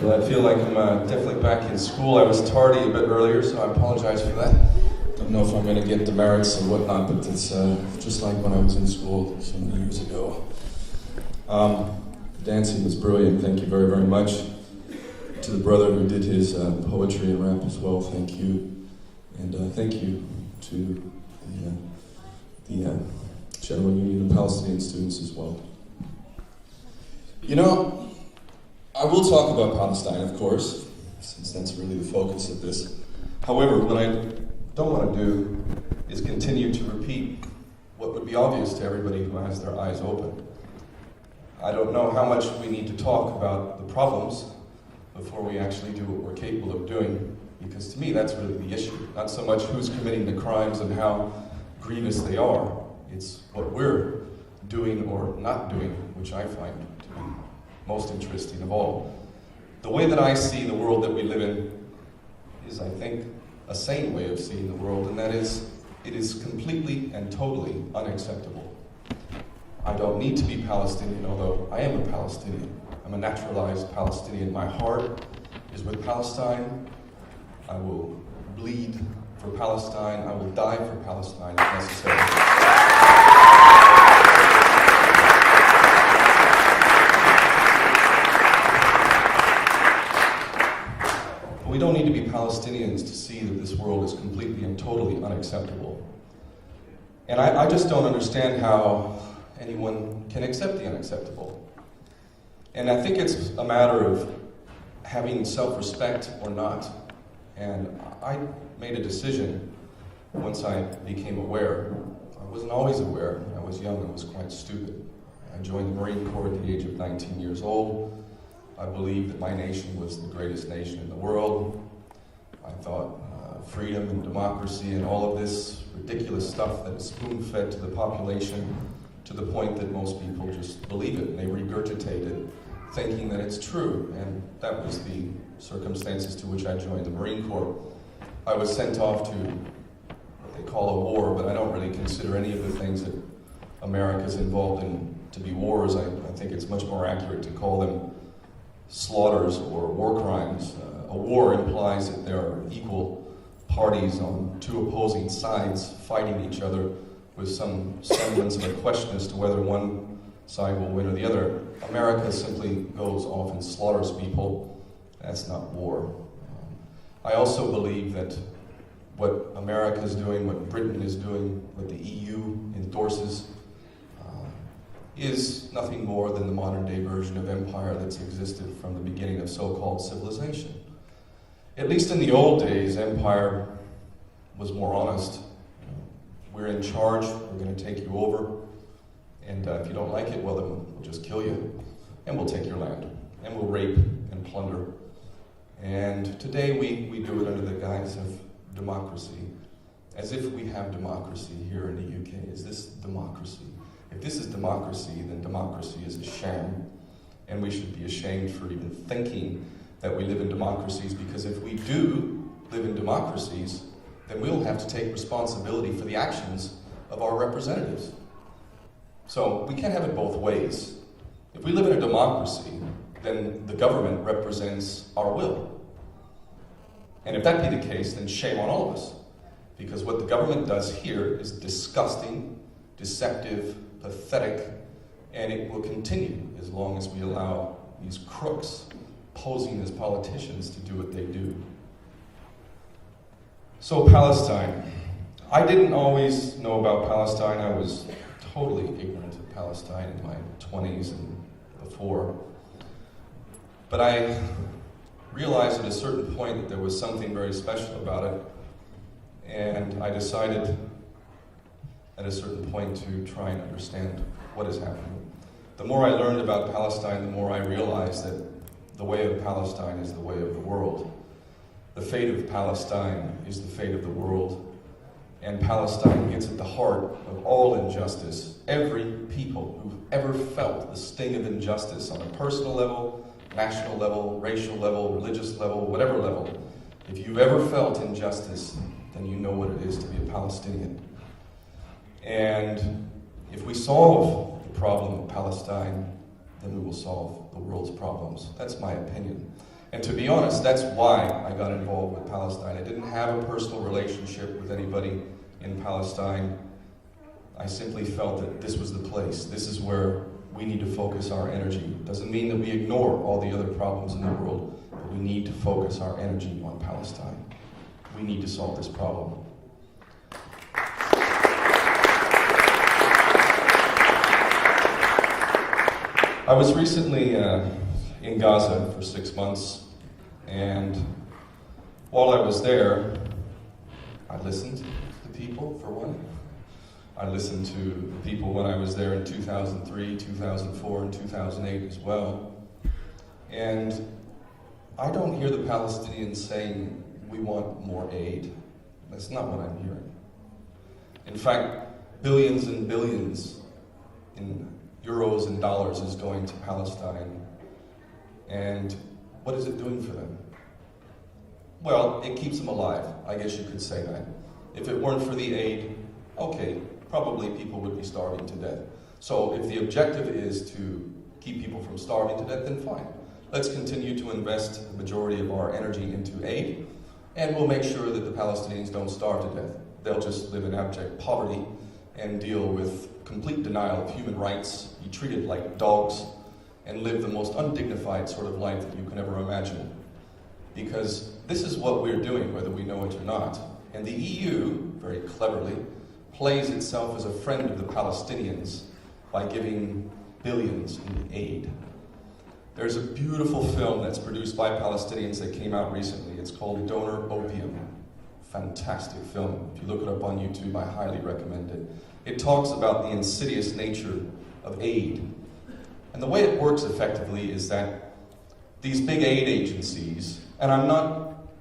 Well, I feel like I'm definitely back in school. I was tardy a bit earlier, so I apologize for that. Don't know if I'm going to get demerits and whatnot, but it's just like when I was in school so many years ago. Dancing was brilliant. Thank you very, very much. To the brother who did his poetry and rap as well, thank you. And thank you to the General Union of Palestinian Students as well. You know, I will talk about Palestine, of course, since that's really the focus of this. However, what I don't want to do is continue to repeat what would be obvious to everybody who has their eyes open. I don't know how much we need to talk about the problems before we actually do what we're capable of doing, because to me that's really the issue. Not so much who's committing the crimes and how grievous they are. It's what we're doing or not doing, which I find to be most interesting of all. The way that I see the world that we live in is, I think, a sane way of seeing the world, and that is, it is completely and totally unacceptable. I don't need to be Palestinian, although I am a Palestinian. I'm a naturalized Palestinian. My heart is with Palestine. I will bleed for Palestine. I will die for Palestine if necessary. We don't need to be Palestinians to see that this world is completely and totally unacceptable. And I just don't understand how anyone can accept the unacceptable. And I think it's a matter of having self-respect or not. And I made a decision once I became aware. I wasn't always aware. When I was young, I was quite stupid. I joined the Marine Corps at the age of 19 years old. I believed that my nation was the greatest nation in the world. I thought freedom and democracy and all of this ridiculous stuff that is spoon-fed to the population to the point that most people just believe it and they regurgitate it, thinking that it's true. And that was the circumstances to which I joined the Marine Corps. I was sent off to what they call a war, but I don't really consider any of the things that America's involved in to be wars. I think it's much more accurate to call them slaughters or war crimes. A war implies that there are equal parties on two opposing sides fighting each other with some semblance of a question as to whether one side will win or the other. America simply goes off and slaughters people. That's not war. I also believe that what America is doing, what Britain is doing, what the EU endorses, is nothing more than the modern-day version of empire that's existed from the beginning of so-called civilization. At least in the old days, empire was more honest. We're in charge, we're going to take you over, and if you don't like it, well then we'll just kill you, and we'll take your land, and we'll rape and plunder. And today we do it under the guise of democracy, as if we have democracy here in the UK. Is this democracy? If this is democracy, then democracy is a sham, and we should be ashamed for even thinking that we live in democracies, because if we do live in democracies, then we'll have to take responsibility for the actions of our representatives. So we can't have it both ways. If we live in a democracy, then the government represents our will. And if that be the case, then shame on all of us, because what the government does here is disgusting, deceptive, pathetic, and it will continue as long as we allow these crooks posing as politicians to do what they do. So Palestine. I didn't always know about Palestine. I was totally ignorant of Palestine in my 20s and before. But I realized at a certain point that there was something very special about it, and I decided at a certain point to try and understand what is happening. The more I learned about Palestine, the more I realized that the way of Palestine is the way of the world. The fate of Palestine is the fate of the world. And Palestine gets at the heart of all injustice. Every people who've ever felt the sting of injustice on a personal level, national level, racial level, religious level, whatever level, if you've ever felt injustice, then you know what it is to be a Palestinian. And if we solve the problem of Palestine, then we will solve the world's problems. That's my opinion. And to be honest, that's why I got involved with Palestine. I didn't have a personal relationship with anybody in Palestine. I simply felt that this was the place. This is where we need to focus our energy. Doesn't mean that we ignore all the other problems in the world, but we need to focus our energy on Palestine. We need to solve this problem. I was recently in Gaza for 6 months, and while I was there, I listened to people, for one. I listened to people when I was there in 2003, 2004, and 2008 as well. And I don't hear the Palestinians saying, we want more aid. That's not what I'm hearing. In fact, billions and billions in euros and dollars is going to Palestine. And what is it doing for them? Well, it keeps them alive. I guess you could say that. If it weren't for the aid, okay, probably people would be starving to death. So if the objective is to keep people from starving to death, then fine. Let's continue to invest the majority of our energy into aid, and we'll make sure that the Palestinians don't starve to death. They'll just live in abject poverty and deal with complete denial of human rights, be treated like dogs, and live the most undignified sort of life that you can ever imagine. Because this is what we're doing, whether we know it or not. And the EU, very cleverly, plays itself as a friend of the Palestinians by giving billions in aid. There's a beautiful film that's produced by Palestinians that came out recently. It's called Donor Opium. Fantastic film. If you look it up on YouTube, I highly recommend it. It talks about the insidious nature of aid. And the way it works effectively is that these big aid agencies, and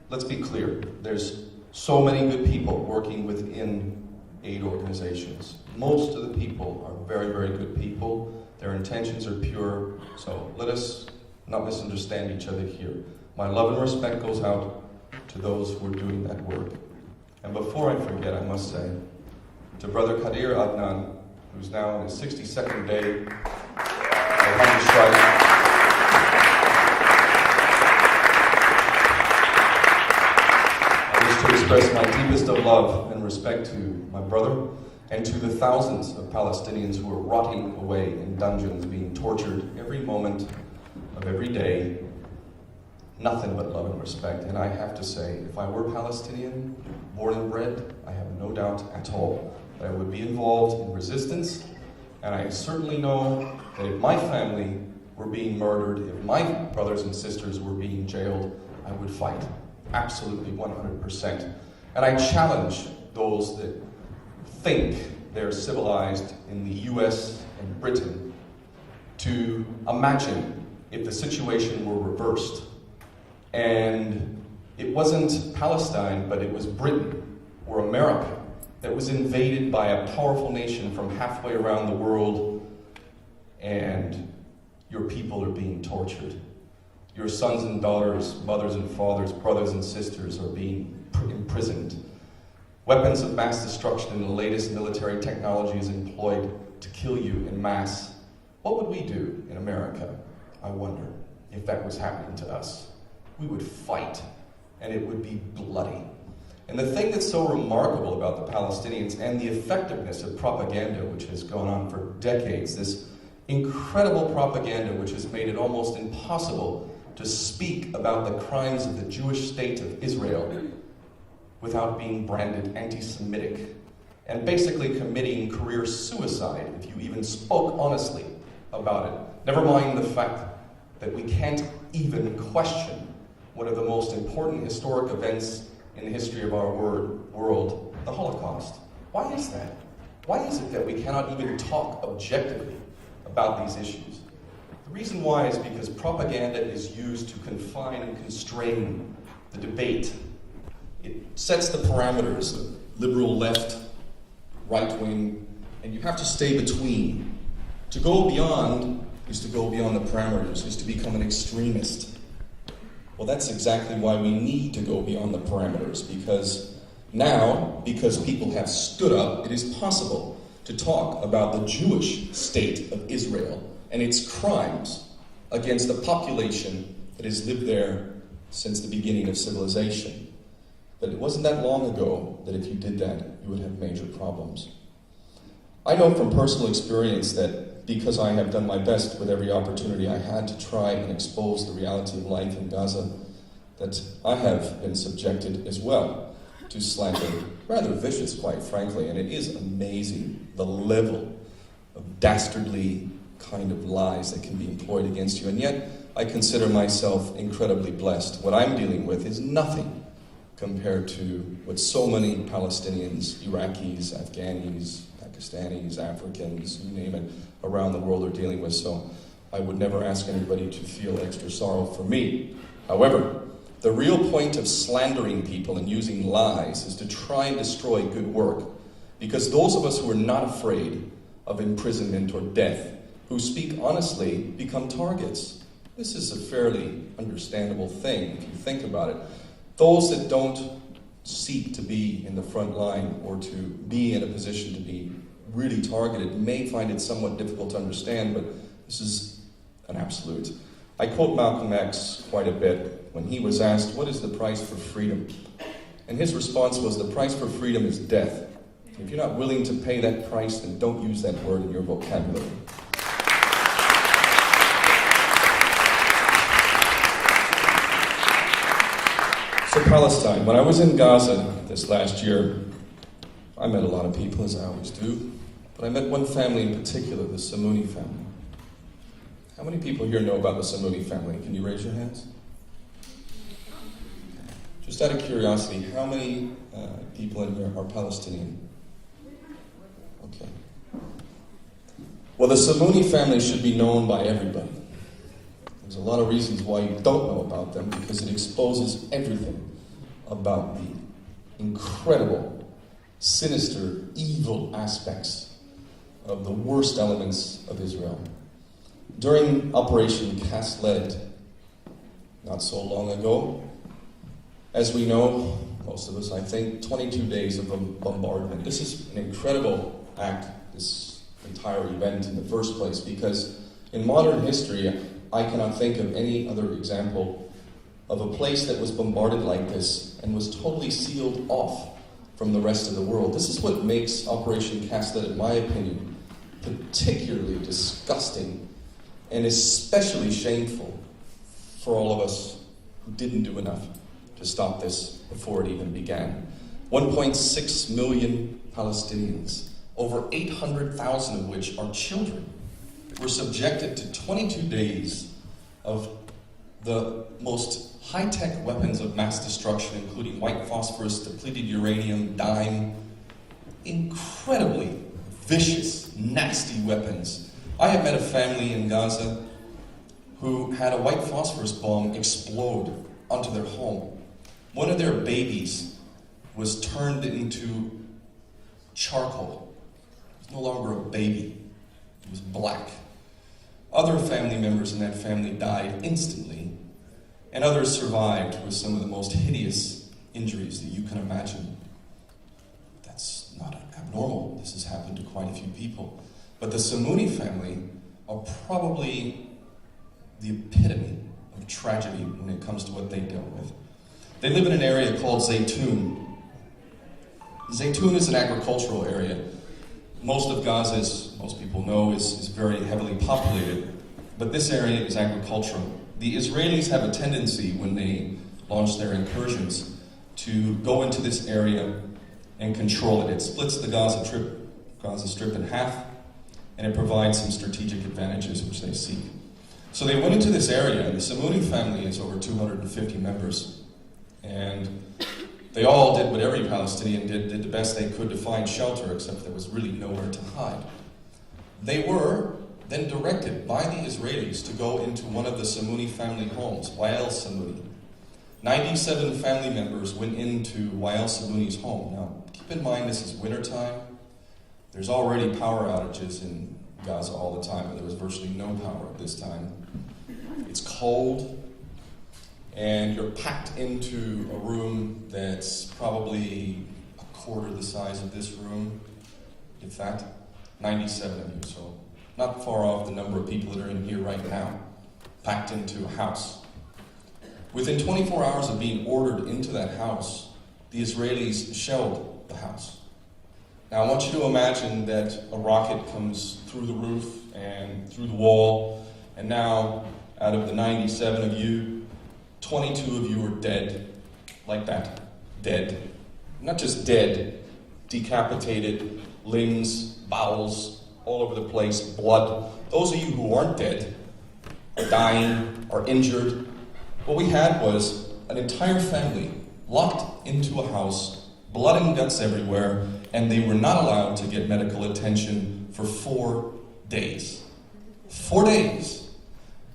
let's be clear, there's so many good people working within aid organizations. Most of the people are very, very good people. Their intentions are pure, so let us not misunderstand each other here. My love and respect goes out to those who are doing that work. And before I forget, I must say, to Brother Kadir Adnan, who's now in his 62nd day of hunger strike, I wish to express my deepest of love and respect to my brother and to the thousands of Palestinians who are rotting away in dungeons, being tortured every moment of every day. Nothing but love and respect. And I have to say, if I were Palestinian, born and bred, I have no doubt at all that I would be involved in resistance. And I certainly know that if my family were being murdered, if my brothers and sisters were being jailed, I would fight. Absolutely 100%. And I challenge those that think they're civilized in the US and Britain to imagine if the situation were reversed and it wasn't Palestine, but it was Britain or America that was invaded by a powerful nation from halfway around the world, and your people are being tortured. Your sons and daughters, mothers and fathers, brothers and sisters are being imprisoned. Weapons of mass destruction and the latest military technology is employed to kill you in mass. What would we do in America, I wonder, if that was happening to us? We would fight, and it would be bloody. And the thing that's so remarkable about the Palestinians and the effectiveness of propaganda, which has gone on for decades, this incredible propaganda which has made it almost impossible to speak about the crimes of the Jewish state of Israel without being branded anti-Semitic and basically committing career suicide if you even spoke honestly about it. Never mind the fact that we can't even question one of the most important historic events in the history of our world, the Holocaust. Why is that? Why is it that we cannot even talk objectively about these issues? The reason why is because propaganda is used to confine and constrain the debate. It sets the parameters of liberal left, right wing, and you have to stay between. To go beyond is to go beyond the parameters, is to become an extremist. Well, that's exactly why we need to go beyond the parameters, because now, because people have stood up, it is possible to talk about the Jewish state of Israel and its crimes against the population that has lived there since the beginning of civilization. But it wasn't that long ago that if you did that, you would have major problems. I know from personal experience that because I have done my best with every opportunity I had to try and expose the reality of life in Gaza, that I have been subjected as well to slander, rather vicious, quite frankly, and it is amazing the level of dastardly kind of lies that can be employed against you, and yet I consider myself incredibly blessed. What I'm dealing with is nothing compared to what so many Palestinians, Iraqis, Afghanis, Pakistanis, Africans, you name it, around the world are dealing with. So I would never ask anybody to feel extra sorrow for me. However, the real point of slandering people and using lies is to try and destroy good work. Because those of us who are not afraid of imprisonment or death, who speak honestly, become targets. This is a fairly understandable thing if you think about it. Those that don't seek to be in the front line or to be in a position to be really targeted may find it somewhat difficult to understand, but this is an absolute. I quote Malcolm X quite a bit when he was asked, what is the price for freedom? And his response was, the price for freedom is death. If you're not willing to pay that price, then don't use that word in your vocabulary. So Palestine, when I was in Gaza this last year, I met a lot of people, as I always do, but I met one family in particular, the Samuni family. How many people here know about the Samuni family? Can you raise your hands? Just out of curiosity, how many people in here are Palestinian? Okay. Well, the Samuni family should be known by everybody. There's a lot of reasons why you don't know about them, because it exposes everything about the incredible, sinister, evil aspects of the worst elements of Israel. During Operation Cast Lead, not so long ago, as we know, most of us, I think, 22 days of bombardment. This is an incredible act, this entire event in the first place, because in modern history, I cannot think of any other example of a place that was bombarded like this and was totally sealed off from the rest of the world. This is what makes Operation Cast Lead, in my opinion, particularly disgusting and especially shameful for all of us who didn't do enough to stop this before it even began. 1.6 million Palestinians, over 800,000 of which are children, were subjected to 22 days of the most high-tech weapons of mass destruction, including white phosphorus, depleted uranium, dime, incredibly vicious, nasty weapons. I have met a family in Gaza who had a white phosphorus bomb explode onto their home. One of their babies was turned into charcoal. It was no longer a baby. It was black. Other family members in that family died instantly, and others survived with some of the most hideous injuries that you can imagine. That's not abnormal. This has happened to quite a few people. But the Samuni family are probably the epitome of tragedy when it comes to what they dealt with. They live in an area called Zaytun. Zaytun is an agricultural area. Most of Gaza, as most people know, is very heavily populated, but this area is agricultural. The Israelis have a tendency, when they launch their incursions, to go into this area and control it. It splits the Gaza Strip in half, and it provides some strategic advantages which they seek. So they went into this area, and the Samuni family is over 250 members, and they all did what every Palestinian did the best they could to find shelter, except there was really nowhere to hide. They were then directed by the Israelis to go into one of the Samuni family homes, Wael Samuni. 97 family members went into Wael Samuni's home. Now, keep in mind this is wintertime. There's already power outages in Gaza all the time, but there was virtually no power at this time. It's cold, and you're packed into a room that's probably a quarter the size of this room. In fact, 97 of you, so not far off the number of people that are in here right now, packed into a house. Within 24 hours of being ordered into that house, the Israelis shelled the house. Now I want you to imagine that a rocket comes through the roof and through the wall, and now out of the 97 of you, 22 of you are dead, like that, dead. Not just dead, decapitated, limbs, bowels, all over the place, blood. Those of you who aren't dead, are dying, are injured. What we had was an entire family locked into a house, blood and guts everywhere, and they were not allowed to get medical attention for 4 days. 4 days.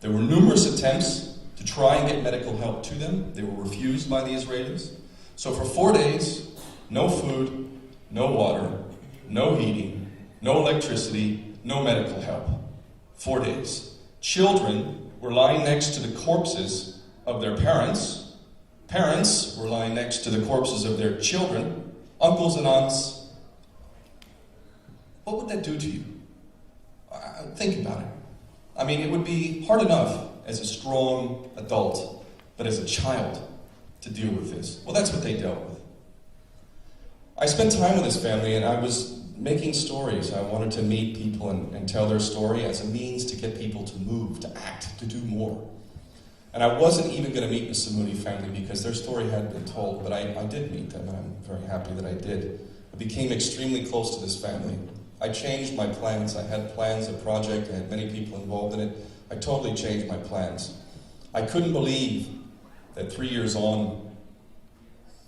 There were numerous attempts to try and get medical help to them. They were refused by the Israelis. So for 4 days, no food, no water, no heating, no electricity, no medical help. 4 days. Children were lying next to the corpses of their parents. Parents were lying next to the corpses of their children, uncles and aunts. What would that do to you? Think about it. I mean, it would be hard enough as a strong adult, but as a child to deal with this. Well, that's what they dealt with. I spent time with this family, and I was making stories. I wanted to meet people and tell their story as a means to get people to move, to act, to do more. And I wasn't even going to meet the Samudi family because their story had been told, but I did meet them, and I'm very happy that I did. I became extremely close to this family. I changed my plans. I had plans, a project. I had many people involved in it. I totally changed my plans. I couldn't believe that 3 years on,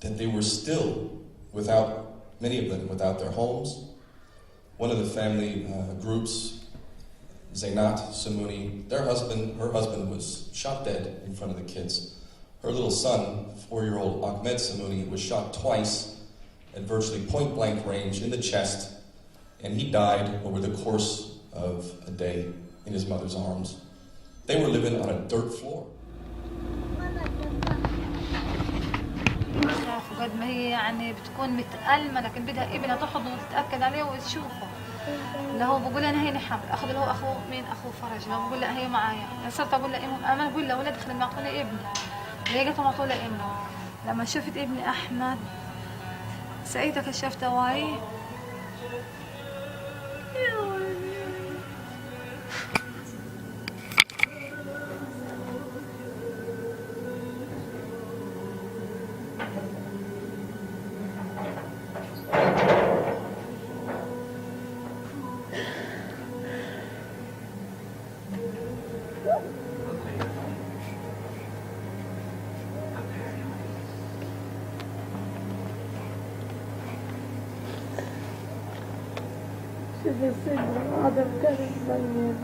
that they were still without, many of them without their homes. One of the family groups, Zainat Samuni, her husband was shot dead in front of the kids. Her little son, 4-year-old Ahmed Samuni, was shot twice at virtually point-blank range in the chest, and he died over the course of a day in his mother's arms. They were living on a dirt floor. قد ما هي يعني بتكون متألمة، لكن بدها ابنها تحضنه وتتأكد عليه وتشوفه. اللي هو بقول انا هيني حامل، اخذ اللي هو اخوه مين، اخوه فرج، لو بقول لا هي معايا، صرت اقول لها امل، بقول لها ولد خلي معطوني ابني، لقيتها معطوله ابنه. لما شفت ابني احمد سعيده كشفت واي. هذا كان مبين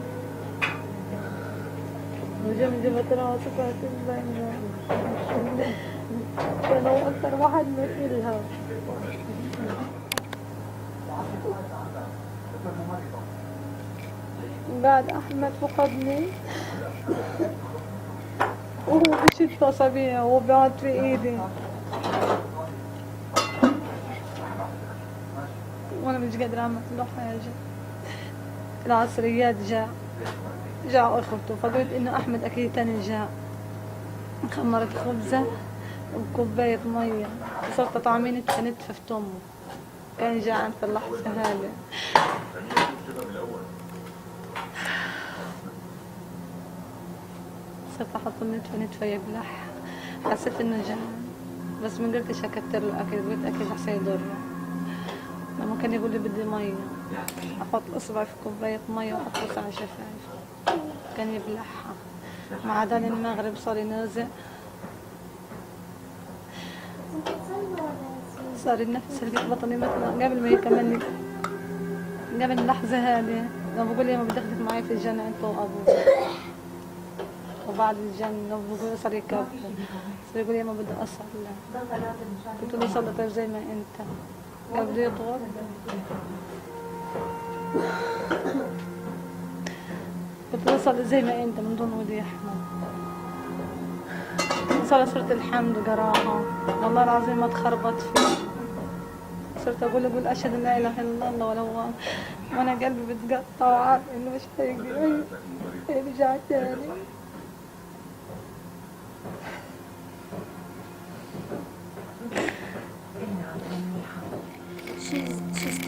وجنبي بتراس كانت مبينة كانوا أكثر واحد مثلها. بعد أحمد فقدني وهو بشد أصابعه وبعد في إيدي وانا مش قادرة اعمل له حاجة. العصريات جاء اخوته، فقلت انه احمد اكيد تاني جاء. خمرت خبزة وكوباية مية، صرت طعمين تنتف في امه. كان جاعان في اللحظة هذه. صرت احط نتفة يبلح. حسيت انه جاعان بس ما قلتش اكتر له اكل، قلت اكيد رح يضره. لما كان يقول لي بدي مية احط اصبعي في كوباية مية واحط على شفايفي كان يبلعها. مع ذلك المغرب صار ينازع، صار النفس اللي في بطني مثلا قبل ما يكملني، قبل اللحظة هذه لما بقول لي ما بدي اخذك معي في الجنة انت وابوك، وبعد الجنة لما بقول صار يكبر، صار يقول لي ما بدي اصلي. قلت له صلي طيب زي ما انت. قال بده يضغط. قلت له صلي زي ما انت من دون ودي احمد. صرت الحمد قراها والله العظيم ما تخربط فيه. صرت اقول اشهد ان لا اله الا الله ولا هو، وانا قلبي بتقطع وعارف انه مش هيرجع تاني.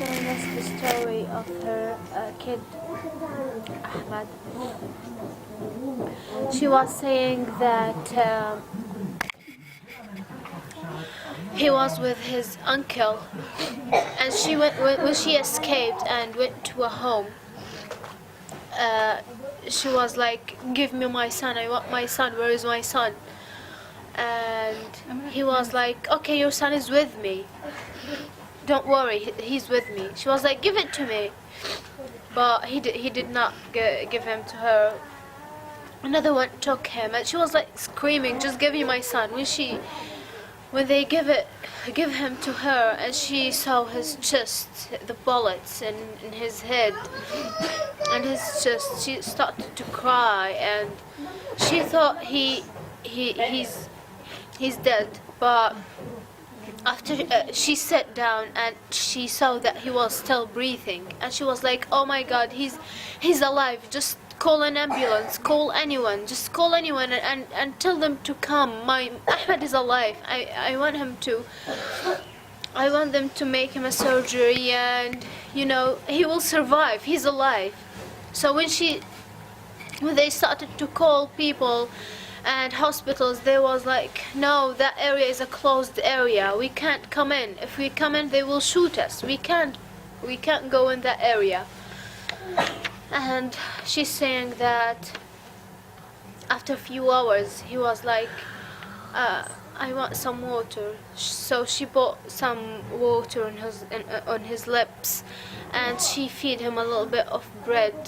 telling us the story of her kid, Ahmad. She was saying that he was with his uncle, and she went when she escaped and went to a home. She was like, "Give me my son! I want my son! Where is my son?" And he was like, "Okay, your son is with me. Don't worry, he's with me." She was like, "Give it to me," but he did not give him to her. Another one took him, and she was like screaming, "Just give me my son!" When they give him to her, and she saw his chest, the bullets in his head and his chest, she started to cry, and she thought he's dead. But after she sat down and she saw that he was still breathing, and she was like, "Oh my God, he's alive! Just call an ambulance, call anyone, just call anyone and tell them to come. My Ahmed is alive. I want them to make him a surgery, and he will survive. He's alive." So when they started to call people and hospitals, they was like, "No, that area is a closed area. We can't come in. If we come in, they will shoot us. We can't go in that area." And she's saying that after a few hours, he was like, "I want some water." So she bought some water on his lips, and she feed him a little bit of bread.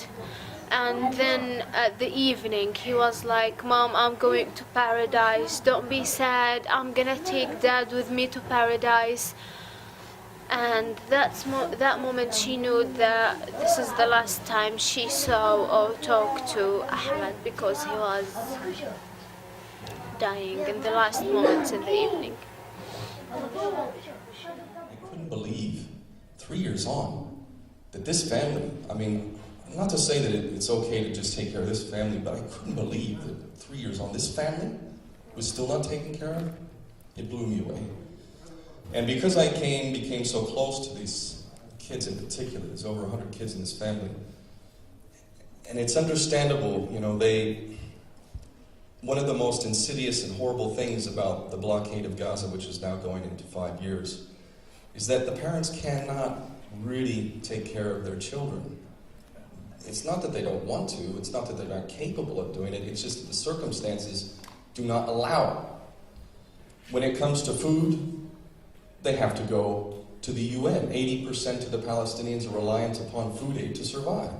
And then at the evening, he was like, "Mom, I'm going to paradise. Don't be sad. I'm gonna take Dad with me to paradise." And that moment she knew that this is the last time she saw or talked to Ahmed, because he was dying in the last moments in the evening. I couldn't believe, 3 years on, that this family, I mean, not to say that it's okay to just take care of this family, but I couldn't believe that 3 years on, this family was still not taken care of. It blew me away. And because I became so close to these kids in particular, there's over 100 kids in this family, and it's understandable, one of the most insidious and horrible things about the blockade of Gaza, which is now going into 5 years, is that the parents cannot really take care of their children. It's not that they don't want to, it's not that they're not capable of doing it, it's just that the circumstances do not allow it. When it comes to food, they have to go to the UN. 80% of the Palestinians are reliant upon food aid to survive.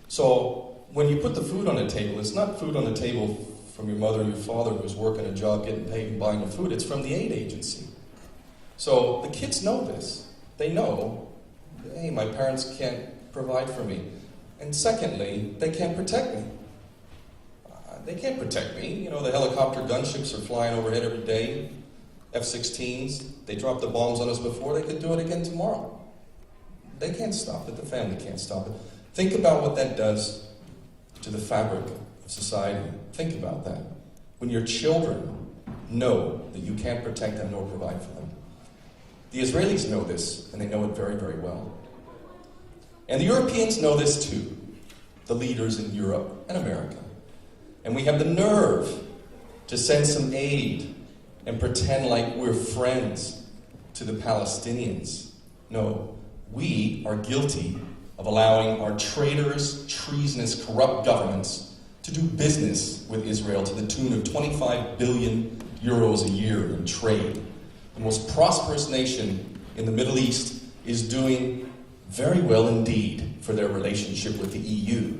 So when you put the food on the table, it's not food on the table from your mother or your father who's working a job, getting paid and buying the food. It's from the aid agency. So the kids know this. They know, hey, my parents can't provide for me. And secondly, they can't protect me. They can't protect me. The helicopter gunships are flying overhead every day. F-16s, they dropped the bombs on us before, they could do it again tomorrow. They can't stop it, the family can't stop it. Think about what that does to the fabric of society. Think about that. When your children know that you can't protect them nor provide for them. The Israelis know this, and they know it very, very well. And the Europeans know this too, the leaders in Europe and America. And we have the nerve to send some aid and pretend like we're friends to the Palestinians. No, we are guilty of allowing our traitorous, treasonous, corrupt governments to do business with Israel to the tune of 25 billion euros a year in trade. The most prosperous nation in the Middle East is doing very well indeed for their relationship with the EU.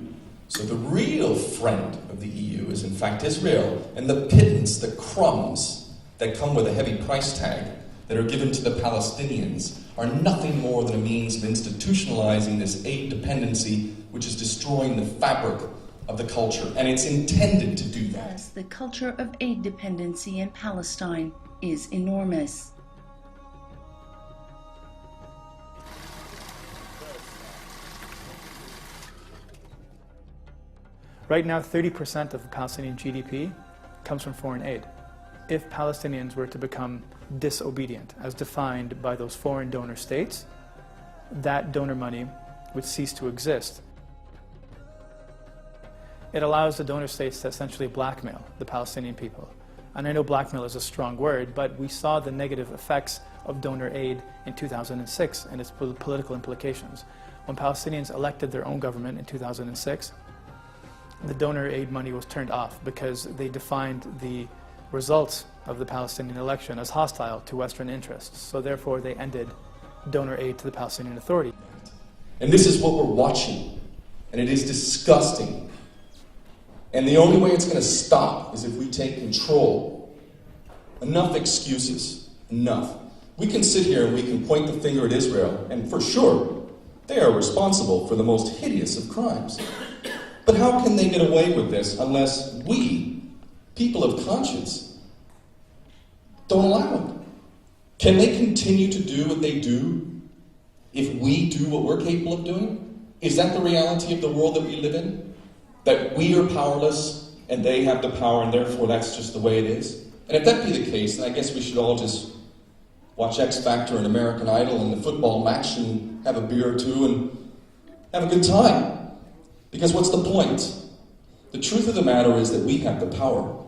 So the real friend of the EU is in fact Israel, and the pittance, the crumbs that come with a heavy price tag that are given to the Palestinians are nothing more than a means of institutionalizing this aid dependency, which is destroying the fabric of the culture, and it's intended to do that. Yes, the culture of aid dependency in Palestine is enormous. Right now, 30% of the Palestinian GDP comes from foreign aid. If Palestinians were to become disobedient, as defined by those foreign donor states, that donor money would cease to exist. It allows the donor states to essentially blackmail the Palestinian people. And I know blackmail is a strong word, but we saw the negative effects of donor aid in 2006 and its political implications. When Palestinians elected their own government in 2006, the donor aid money was turned off because they defined the results of the Palestinian election as hostile to Western interests. So therefore they ended donor aid to the Palestinian Authority. And this is what we're watching, and it is disgusting. And the only way it's going to stop is if we take control. Enough excuses. Enough. We can sit here and we can point the finger at Israel, and for sure, they are responsible for the most hideous of crimes. But how can they get away with this unless we, people of conscience, don't allow it? Can they continue to do what they do if we do what we're capable of doing? Is that the reality of the world that we live in? That we are powerless and they have the power and therefore that's just the way it is? And if that be the case, then I guess we should all just watch X Factor and American Idol and the football match and have a beer or two and have a good time. Because what's the point? The truth of the matter is that we have the power.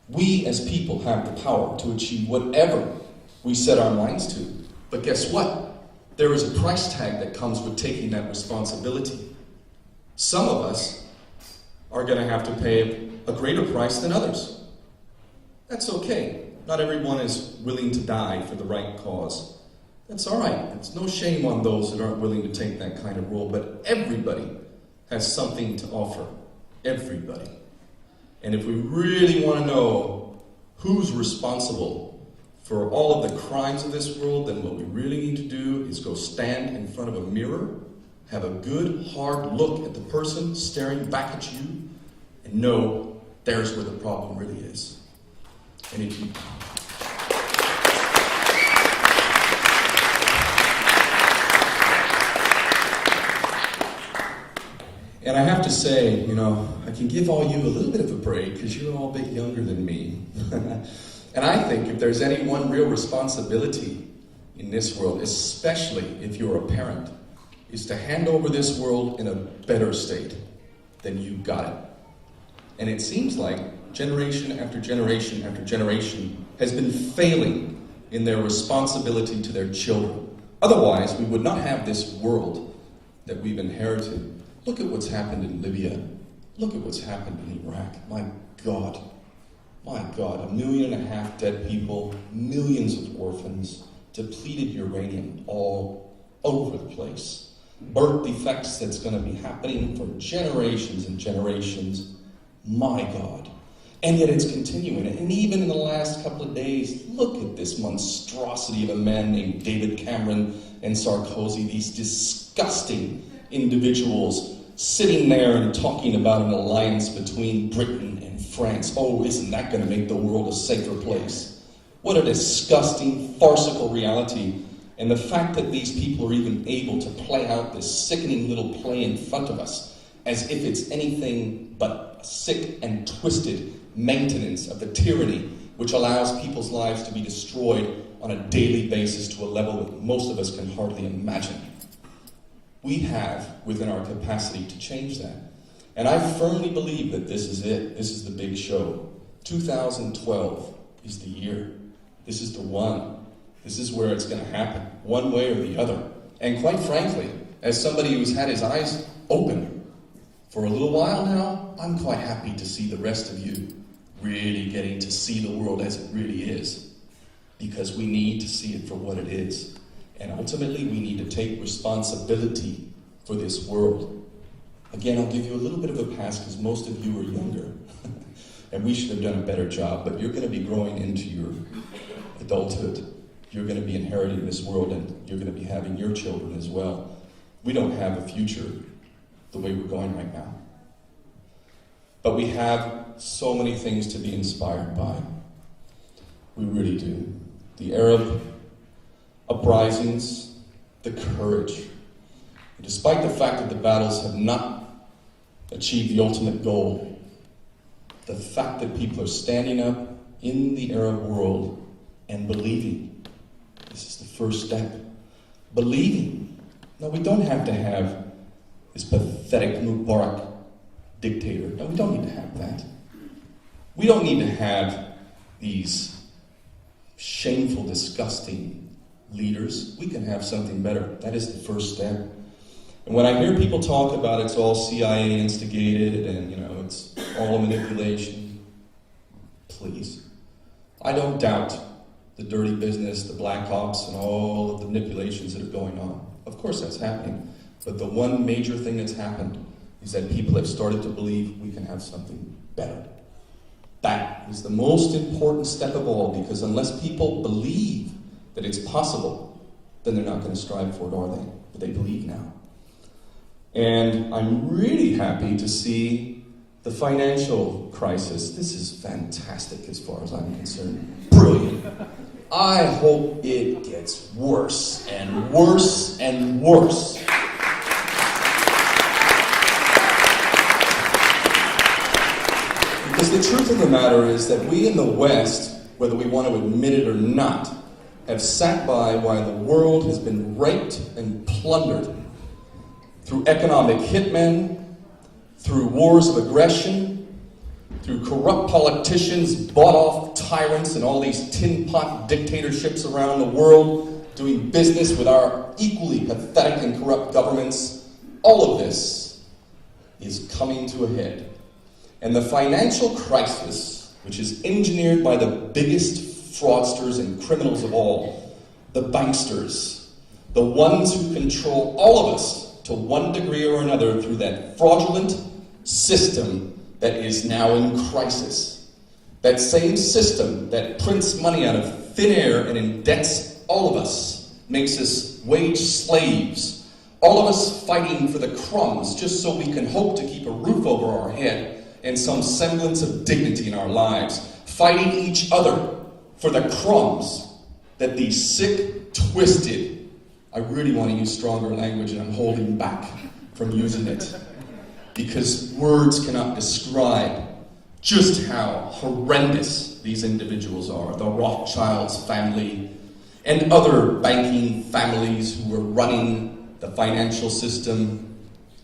We as people have the power to achieve whatever we set our minds to. But guess what? There is a price tag that comes with taking that responsibility. Some of us are going to have to pay a greater price than others. That's okay. Not everyone is willing to die for the right cause. That's all right. There's no shame on those that aren't willing to take that kind of role, but everybody has something to offer. Everybody. And if we really want to know who's responsible for all of the crimes of this world, then what we really need to do is go stand in front of a mirror, have a good, hard look at the person staring back at you, and know there's where the problem really is. And if you... And I have to say, I can give all you a little bit of a break because you're all a bit younger than me. And I think if there's any one real responsibility in this world, especially if you're a parent, is to hand over this world in a better state than you got it. And it seems like generation after generation after generation has been failing in their responsibility to their children. Otherwise, we would not have this world that we've inherited. Look at what's happened in Libya. Look at what's happened in Iraq. My God, 1.5 million dead people, millions of orphans, depleted uranium all over the place. Birth defects that's going to be happening for generations and generations. My God. And yet it's continuing. And even in the last couple of days, look at this monstrosity of a man named David Cameron and Sarkozy, these disgusting individuals sitting there and talking about an alliance between Britain and France. Oh, isn't that going to make the world a safer place? What a disgusting, farcical reality. And the fact that these people are even able to play out this sickening little play in front of us as if it's anything but a sick and twisted maintenance of the tyranny which allows people's lives to be destroyed on a daily basis to a level that most of us can hardly imagine. We have within our capacity to change that. And I firmly believe that this is it. This is the big show. 2012 is the year. This is the one. This is where it's going to happen, one way or the other. And quite frankly, as somebody who's had his eyes open for a little while now, I'm quite happy to see the rest of you really getting to see the world as it really is. Because we need to see it for what it is. And ultimately, we need to take responsibility for this world. Again, I'll give you a little bit of a pass because most of you are younger. And we should have done a better job. But you're going to be growing into your adulthood. You're going to be inheriting this world and you're going to be having your children as well. We don't have a future the way we're going right now. But we have so many things to be inspired by. We really do. The Arab uprisings, the courage. And despite the fact that the battles have not achieved the ultimate goal, the fact that people are standing up in the Arab world and believing, this is the first step, believing No, we don't have to have this pathetic Mubarak dictator. No, we don't need to have that. We don't need to have these shameful, disgusting leaders. We can have something better. That is the first step. And when I hear people talk about it's all CIA instigated and, it's all manipulation, please. I don't doubt the dirty business, the black ops, and all of the manipulations that are going on. Of course that's happening. But the one major thing that's happened is that people have started to believe we can have something better. That is the most important step of all, because unless people believe that it's possible, then they're not going to strive for it, are they? But they believe now. And I'm really happy to see the financial crisis. This is fantastic as far as I'm concerned. Brilliant. I hope it gets worse and worse and worse. Because the truth of the matter is that we in the West, whether we want to admit it or not, have sat by while the world has been raped and plundered through economic hitmen, through wars of aggression, through corrupt politicians, bought-off tyrants, and all these tin-pot dictatorships around the world doing business with our equally pathetic and corrupt governments. All of this is coming to a head. And the financial crisis, which is engineered by the biggest fraudsters and criminals of all, the banksters, the ones who control all of us to one degree or another through that fraudulent system that is now in crisis. That same system that prints money out of thin air and indebts all of us, makes us wage slaves, all of us fighting for the crumbs just so we can hope to keep a roof over our head and some semblance of dignity in our lives, fighting each other for the crumbs that these sick, twisted, I really want to use stronger language and I'm holding back from using it, because words cannot describe just how horrendous these individuals are. The Rothschilds family and other banking families who are running the financial system,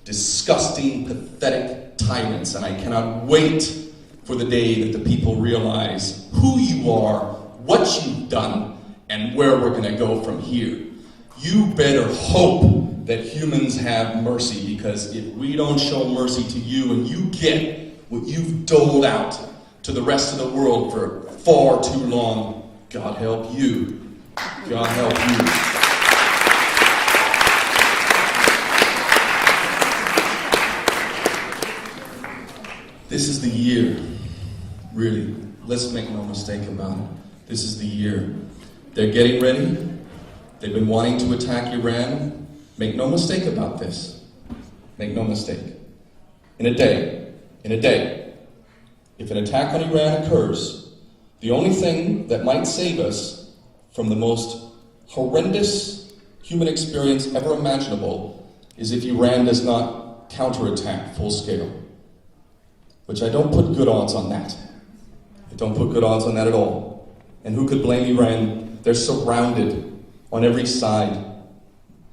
disgusting, pathetic tyrants. And I cannot wait for the day that the people realize who you are, what you've done, and where we're going to go from here. You better hope that humans have mercy, because if we don't show mercy to you and you get what you've doled out to the rest of the world for far too long, God help you. God help you. This is the year, really. Let's make no mistake about it. This is the year. They're getting ready. They've been wanting to attack Iran. Make no mistake about this. Make no mistake. In a day, if an attack on Iran occurs, the only thing that might save us from the most horrendous human experience ever imaginable is if Iran does not counterattack full scale. Which I don't put good odds on that. I don't put good odds on that at all. And who could blame Iran? They're surrounded on every side.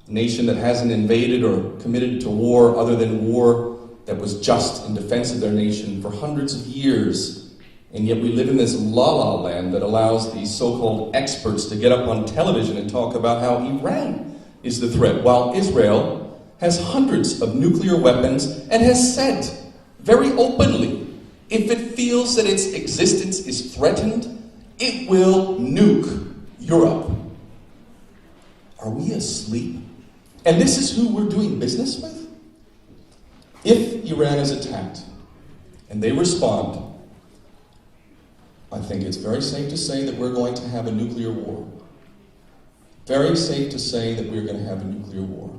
A nation that hasn't invaded or committed to war other than war that was just in defense of their nation for hundreds of years. And yet we live in this la-la land that allows these so-called experts to get up on television and talk about how Iran is the threat, while Israel has hundreds of nuclear weapons and has said very openly, if it feels that its existence is threatened, it will nuke Europe. Are we asleep? And this is who we're doing business with? If Iran is attacked and they respond, I think it's very safe to say that we're going to have a nuclear war. Very safe to say that we're going to have a nuclear war.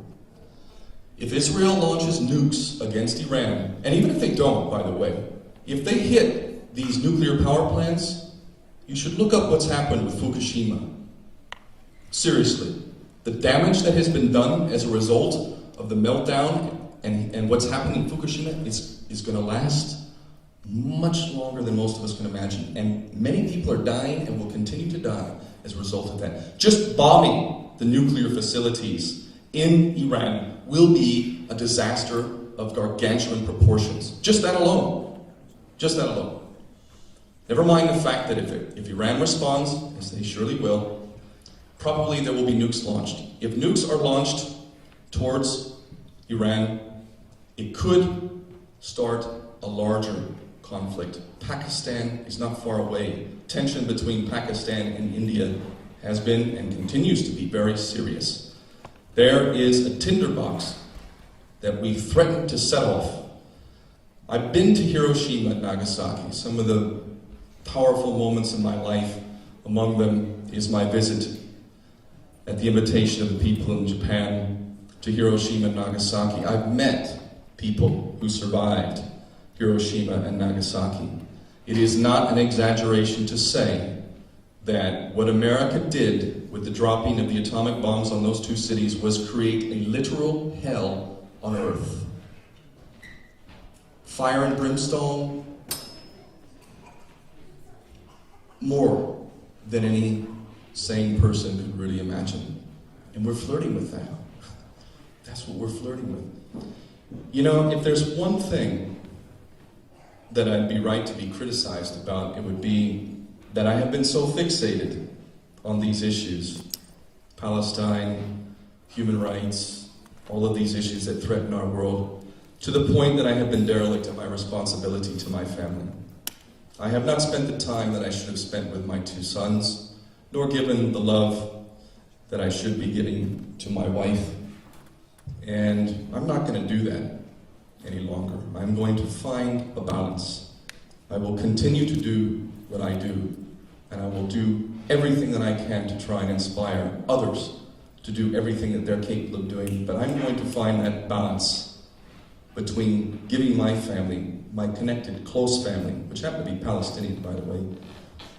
If Israel launches nukes against Iran, and even if they don't, by the way, if they hit these nuclear power plants, you should look up what's happened with Fukushima. Seriously. The damage that has been done as a result of the meltdown and what's happening in Fukushima is going to last much longer than most of us can imagine. And many people are dying and will continue to die as a result of that. Just bombing the nuclear facilities in Iran will be a disaster of gargantuan proportions. Just that alone. Just that alone. Never mind the fact that if Iran responds, as they surely will, probably there will be nukes launched. If nukes are launched towards Iran, it could start a larger conflict. Pakistan is not far away. Tension between Pakistan and India has been and continues to be very serious. There is a tinderbox that we threatened to set off. I've been to Hiroshima and Nagasaki, some of the powerful moments in my life. Among them is my visit at the invitation of the people in Japan to Hiroshima and Nagasaki. I've met people who survived Hiroshima and Nagasaki. It is not an exaggeration to say that what America did with the dropping of the atomic bombs on those two cities was create a literal hell on earth. Fire and brimstone, more than any sane person could really imagine. And we're flirting with that. That's what we're flirting with. You know, if there's one thing that I'd be right to be criticized about, it would be that I have been so fixated on these issues. Palestine, human rights, all of these issues that threaten our world, to the point that I have been derelict of my responsibility to my family. I have not spent the time that I should have spent with my two sons, nor given the love that I should be giving to my wife. And I'm not going to do that any longer. I'm going to find a balance. I will continue to do what I do, and I will do everything that I can to try and inspire others to do everything that they're capable of doing. But I'm going to find that balance between giving my family, my connected, close family, which happen to be Palestinian, by the way,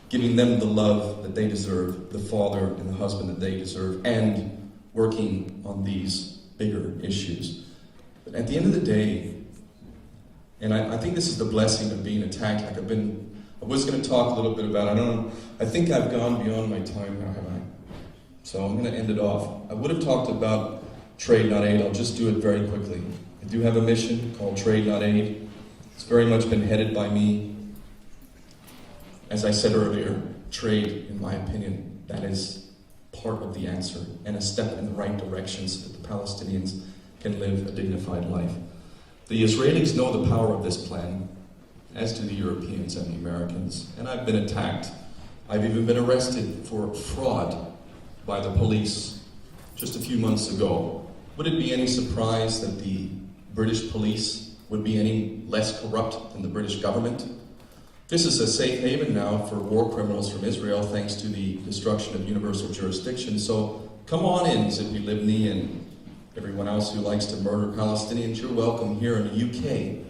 giving them the love that they deserve, the father and the husband that they deserve, and working on these bigger issues. But at the end of the day, and I think this is the blessing of being attacked. Like I was going to talk a little bit about, I think I've gone beyond my time now, have I? So I'm going to end it off. I would have talked about trade, not aid. I'll just do it very quickly. I do have a mission called Trade, Not Aid. It's very much been headed by me. As I said earlier, trade, in my opinion, that is part of the answer and a step in the right direction so that the Palestinians can live a dignified life. The Israelis know the power of this plan, as do the Europeans and the Americans. And I've been attacked. I've even been arrested for fraud by the police just a few months ago. Would it be any surprise that the British police would be any less corrupt than the British government? This is a safe haven now for war criminals from Israel, thanks to the destruction of universal jurisdiction. So come on in, Zippy Libni and everyone else who likes to murder Palestinians. You're welcome here in the UK.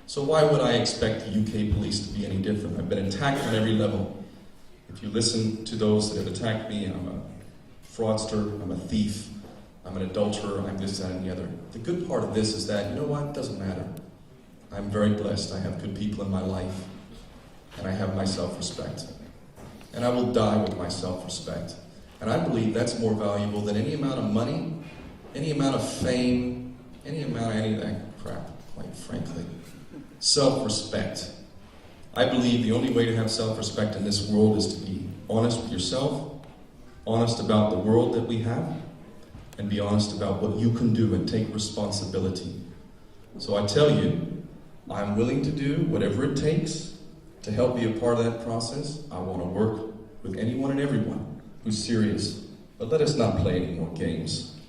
So why would I expect the UK police to be any different? I've been attacked on every level. If you listen to those that have attacked me, I'm a fraudster, I'm a thief, I'm an adulterer, I'm this, that, and the other. The good part of this is that, you know what, it doesn't matter. I'm very blessed. I have good people in my life, and I have my self-respect. And I will die with my self-respect. And I believe that's more valuable than any amount of money, any amount of fame, any amount of any of that crap, quite frankly. Self-respect. I believe the only way to have self-respect in this world is to be honest with yourself, honest about the world that we have, and be honest about what you can do and take responsibility. So I tell you, I'm willing to do whatever it takes to help be a part of that process. I want to work with anyone and everyone who's serious. But let us not play any more games.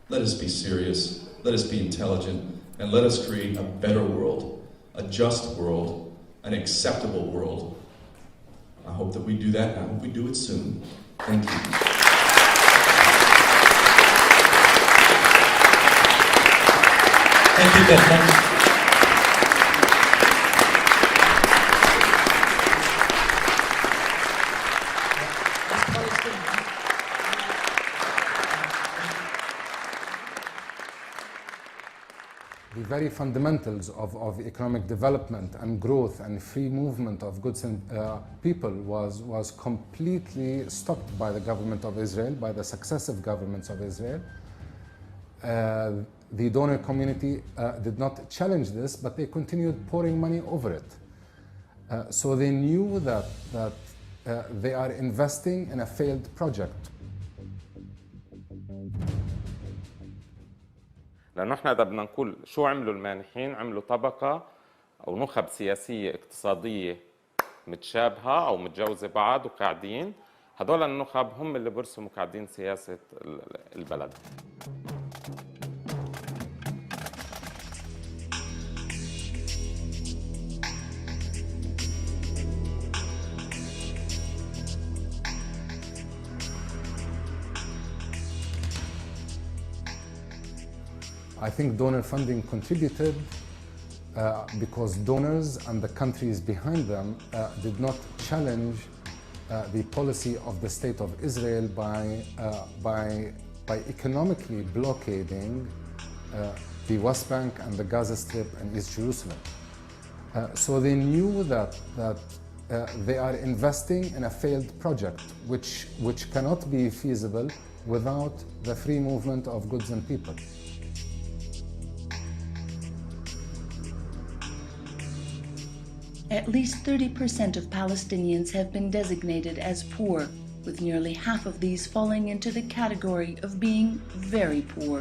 Let us be serious, let us be intelligent, and let us create a better world, a just world, an acceptable world. I hope that we do that, and I hope we do it soon. Thank you. Thank you, Ben. The very fundamentals of economic development and growth and free movement of goods and people was completely stopped by the government of Israel, by the successive governments of Israel. The donor community did not challenge this, but they continued pouring money over it. So they knew that they are investing in a failed project. لأنه احنا إذا بدنا نقول شو عملوا المانحين، عملوا طبقة أو نخب سياسية اقتصادية متشابهة أو متجوزة بعض وقاعدين، هذول النخب هم اللي برسموا قاعدين سياسة البلد. I think donor funding contributed because donors and the countries behind them did not challenge the policy of the State of Israel by economically blockading the West Bank and the Gaza Strip and East Jerusalem. So they knew that they are investing in a failed project which cannot be feasible without the free movement of goods and people. At least 30% of Palestinians have been designated as poor, with nearly half of these falling into the category of being very poor.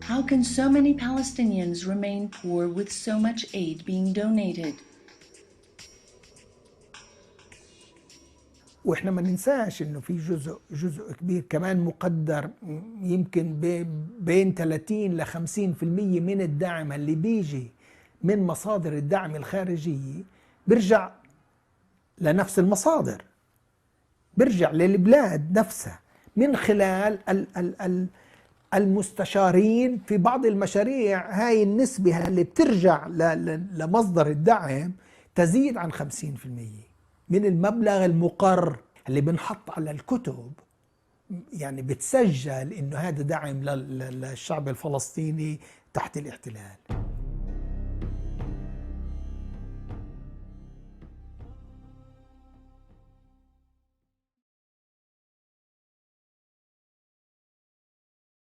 How can so many Palestinians remain poor with so much aid being donated? واحنا ما ننساش انه في جزء كبير كمان مقدر يمكن بين 30 ل 50% من الدعم اللي بيجي من مصادر الدعم الخارجية بيرجع لنفس المصادر، بيرجع للبلاد نفسها من خلال المستشارين في بعض المشاريع. هاي النسبة اللي بترجع لمصدر الدعم تزيد عن 50% من المبلغ المقر اللي بنحط على الكتب. يعني بتسجل انه هذا دعم للشعب الفلسطيني تحت الاحتلال.